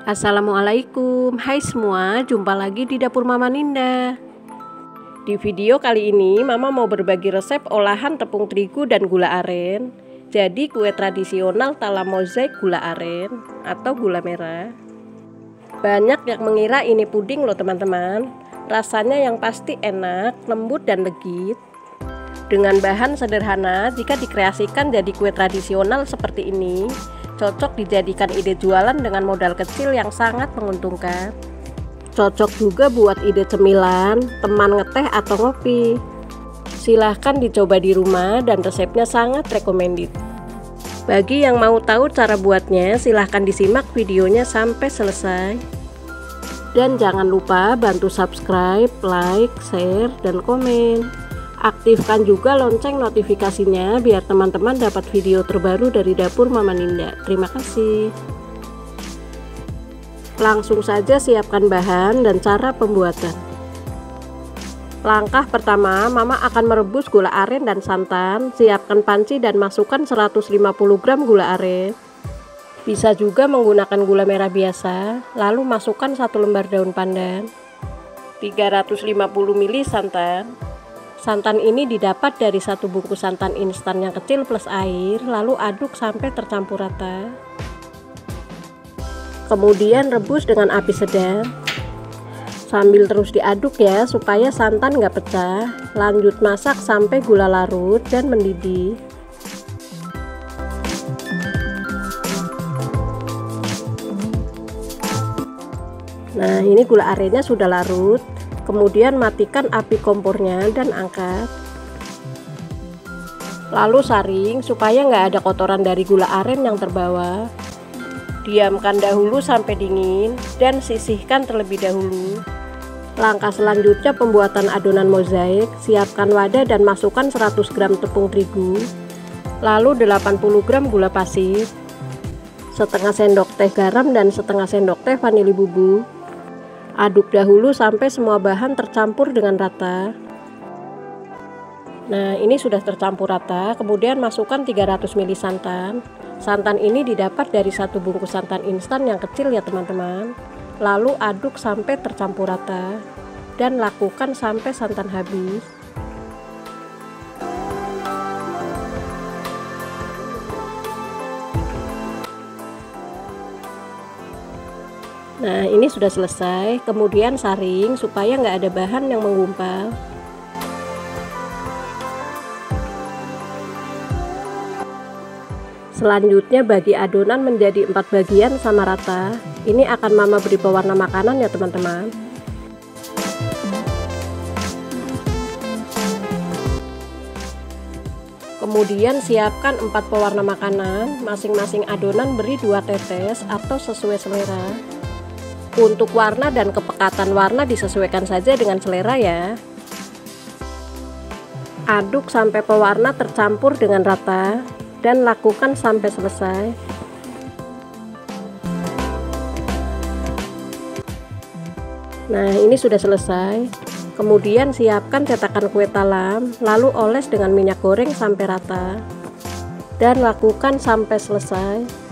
Assalamualaikum, hai semua, jumpa lagi di dapur Mama Ninda. Di video kali ini Mama mau berbagi resep olahan tepung terigu dan gula aren. Jadi kue tradisional Tala Mozaik gula aren atau gula merah. Banyak yang mengira ini puding loh teman-teman. Rasanya yang pasti enak, lembut dan legit. Dengan bahan sederhana, jika dikreasikan jadi kue tradisional seperti ini, cocok dijadikan ide jualan dengan modal kecil yang sangat menguntungkan. Cocok juga buat ide cemilan, teman ngeteh atau ngopi. Silahkan dicoba di rumah dan resepnya sangat recommended. Bagi yang mau tahu cara buatnya, silahkan disimak videonya sampai selesai. Dan jangan lupa bantu subscribe, like, share, dan komen. Aktifkan juga lonceng notifikasinya biar teman-teman dapat video terbaru dari dapur Mama Ninda. Terima kasih. Langsung saja siapkan bahan dan cara pembuatan. Langkah pertama, Mama akan merebus gula aren dan santan. Siapkan panci dan masukkan 150 gram gula aren. Bisa juga menggunakan gula merah biasa. Lalu masukkan 1 lembar daun pandan, 350 ml santan. Santan ini didapat dari 1 bungkus santan instan yang kecil plus air, lalu aduk sampai tercampur rata. Kemudian rebus dengan api sedang. Sambil terus diaduk ya, supaya santan nggak pecah. Lanjut masak sampai gula larut dan mendidih. Nah, ini gula arennya sudah larut. Kemudian matikan api kompornya dan angkat. Lalu saring supaya nggak ada kotoran dari gula aren yang terbawa. Diamkan dahulu sampai dingin dan sisihkan terlebih dahulu. Langkah selanjutnya pembuatan adonan mozaik. Siapkan wadah dan masukkan 100 gram tepung terigu, lalu 80 gram gula pasir, setengah sendok teh garam dan setengah sendok teh vanili bubuk. Aduk dahulu sampai semua bahan tercampur dengan rata. Nah, ini sudah tercampur rata. Kemudian masukkan 300 ml santan. Santan ini didapat dari 1 bungkus santan instan yang kecil ya teman-teman. Lalu aduk sampai tercampur rata dan lakukan sampai santan habis. Nah, ini sudah selesai. Kemudian saring supaya nggak ada bahan yang menggumpal. Selanjutnya bagi adonan menjadi 4 bagian sama rata. Ini akan Mama beri pewarna makanan ya teman-teman. Kemudian siapkan 4 pewarna makanan. Masing-masing adonan beri 2 tetes atau sesuai selera. Untuk warna dan kepekatan warna disesuaikan saja dengan selera ya. Aduk sampai pewarna tercampur dengan rata dan lakukan sampai selesai. Nah, ini sudah selesai. Kemudian siapkan cetakan kue talam, lalu oles dengan minyak goreng sampai rata dan lakukan sampai selesai.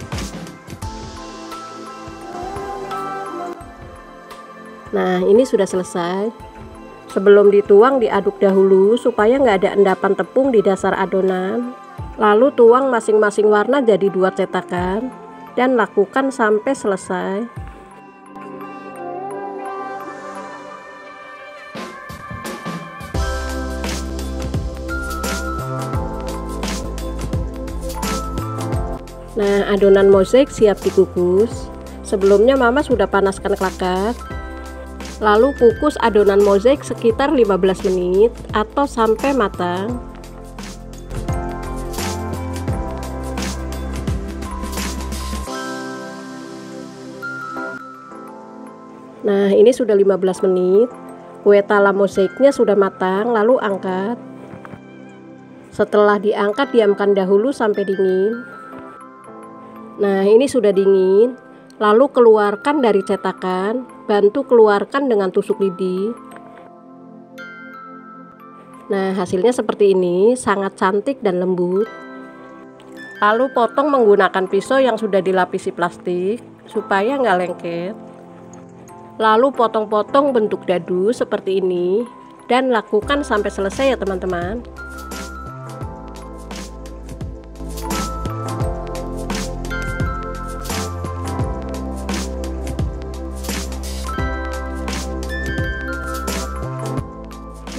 Nah, ini sudah selesai. Sebelum dituang diaduk dahulu supaya nggak ada endapan tepung di dasar adonan. Lalu tuang masing-masing warna jadi 2 cetakan dan lakukan sampai selesai. Nah, adonan mozaik siap dikukus. Sebelumnya Mama sudah panaskan kelakar. Lalu kukus adonan mozaik sekitar 15 menit atau sampai matang. Nah, ini sudah 15 menit. Kue Tala mozaiknya sudah matang, lalu angkat. Setelah diangkat, diamkan dahulu sampai dingin. Nah, ini sudah dingin. Lalu keluarkan dari cetakan, bantu keluarkan dengan tusuk lidi. Nah, hasilnya seperti ini, sangat cantik dan lembut. Lalu potong menggunakan pisau yang sudah dilapisi plastik. supaya nggak lengket. Lalu potong-potong bentuk dadu seperti ini dan lakukan sampai selesai ya teman-teman.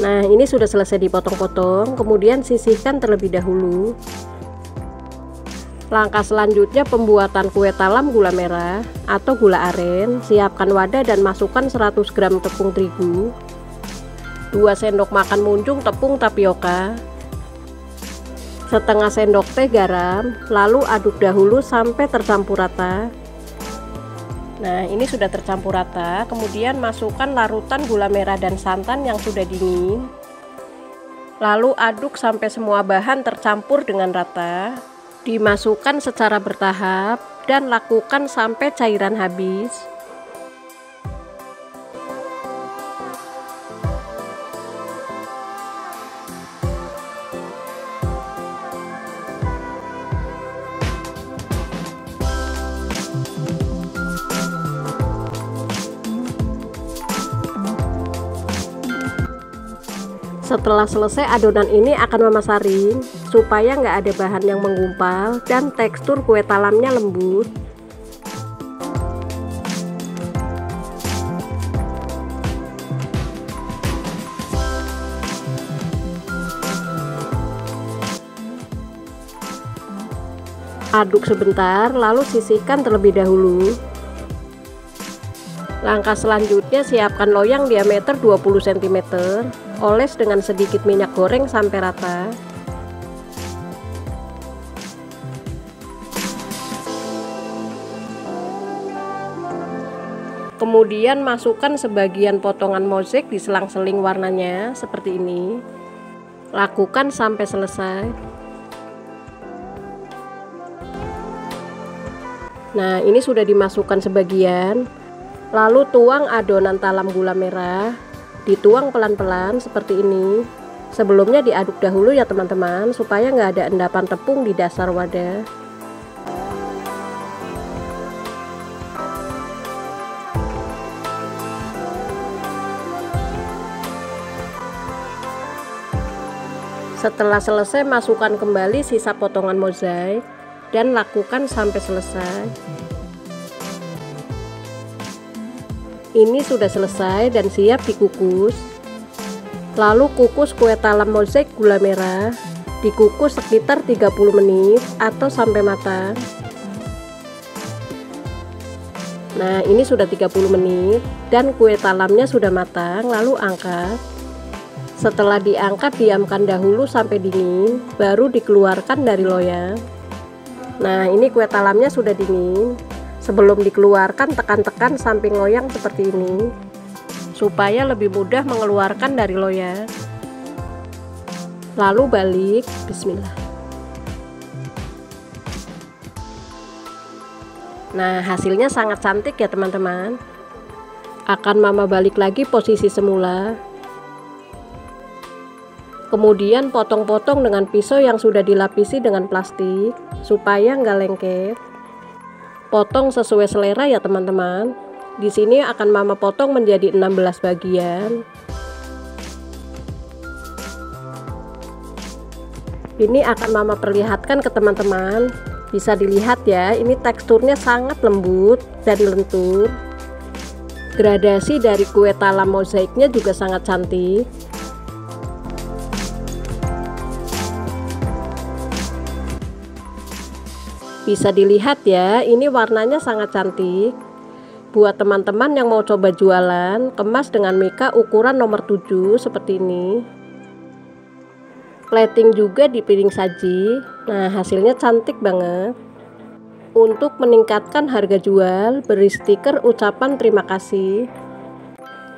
Nah, ini sudah selesai dipotong-potong, kemudian sisihkan terlebih dahulu. Langkah selanjutnya pembuatan kue talam gula merah atau gula aren. Siapkan wadah dan masukkan 100 gram tepung terigu, 2 sendok makan munjung tepung tapioka, setengah sendok teh garam, lalu aduk dahulu sampai tercampur rata. Nah, ini sudah tercampur rata. Kemudian masukkan larutan gula merah dan santan yang sudah dingin. Lalu aduk sampai semua bahan tercampur dengan rata. Dimasukkan secara bertahap dan lakukan sampai cairan habis. Setelah selesai, adonan ini akan mama saring supaya nggak ada bahan yang menggumpal dan tekstur kue talamnya lembut. Aduk sebentar, lalu sisihkan terlebih dahulu. Langkah selanjutnya, siapkan loyang diameter 20 cm, oles dengan sedikit minyak goreng sampai rata. Kemudian masukkan sebagian potongan mozaik di selang-seling warnanya seperti ini. Lakukan sampai selesai. Nah, ini sudah dimasukkan sebagian. Lalu tuang adonan talam gula merah, dituang pelan-pelan seperti ini. Sebelumnya diaduk dahulu ya teman-teman, supaya nggak ada endapan tepung di dasar wadah. Setelah selesai, masukkan kembali sisa potongan mozaik dan lakukan sampai selesai. Ini sudah selesai dan siap dikukus. Lalu kukus kue talam mozaik gula merah. Dikukus sekitar 30 menit atau sampai matang. Nah, ini sudah 30 menit dan kue talamnya sudah matang. Lalu angkat. Setelah diangkat, diamkan dahulu sampai dingin, baru dikeluarkan dari loyang. Nah, ini kue talamnya sudah dingin. Sebelum dikeluarkan, tekan-tekan samping loyang seperti ini supaya lebih mudah mengeluarkan dari loyang. Lalu balik, bismillah. Nah, hasilnya sangat cantik ya teman-teman. Akan mama balik lagi posisi semula. Kemudian potong-potong dengan pisau yang sudah dilapisi dengan plastik supaya nggak lengket. Potong sesuai selera ya teman-teman. Di sini akan mama potong menjadi 16 bagian. Ini akan mama perlihatkan ke teman-teman. Bisa dilihat ya, ini teksturnya sangat lembut dan lentur. Gradasi dari kue talam mozaiknya juga sangat cantik. Bisa dilihat ya, ini warnanya sangat cantik. Buat teman-teman yang mau coba jualan, kemas dengan mika ukuran nomor 7 seperti ini. Plating juga di piring saji. Nah, hasilnya cantik banget. Untuk meningkatkan harga jual, beri stiker ucapan terima kasih.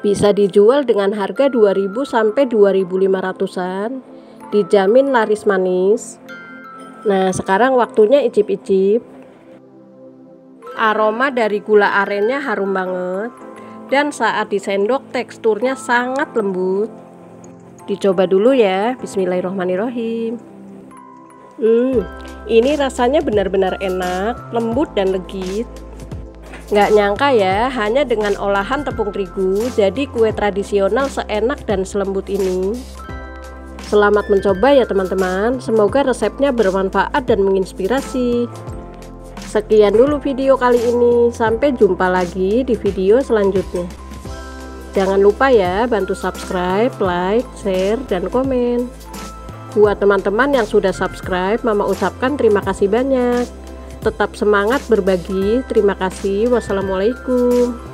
Bisa dijual dengan harga 2.000 sampai 2.500-an. Dijamin laris manis. Nah, sekarang waktunya icip-icip. Aroma dari gula arennya harum banget. Dan saat disendok teksturnya sangat lembut. Dicoba dulu ya, bismillahirrohmanirrohim. Ini rasanya benar-benar enak, lembut dan legit. Nggak nyangka ya, hanya dengan olahan tepung terigu jadi kue tradisional seenak dan selembut ini. Selamat mencoba ya teman-teman, semoga resepnya bermanfaat dan menginspirasi. Sekian dulu video kali ini, sampai jumpa lagi di video selanjutnya. Jangan lupa ya bantu subscribe, like, share, dan komen. Buat teman-teman yang sudah subscribe, Mama ucapkan terima kasih banyak. Tetap semangat berbagi. Terima kasih. Wassalamualaikum.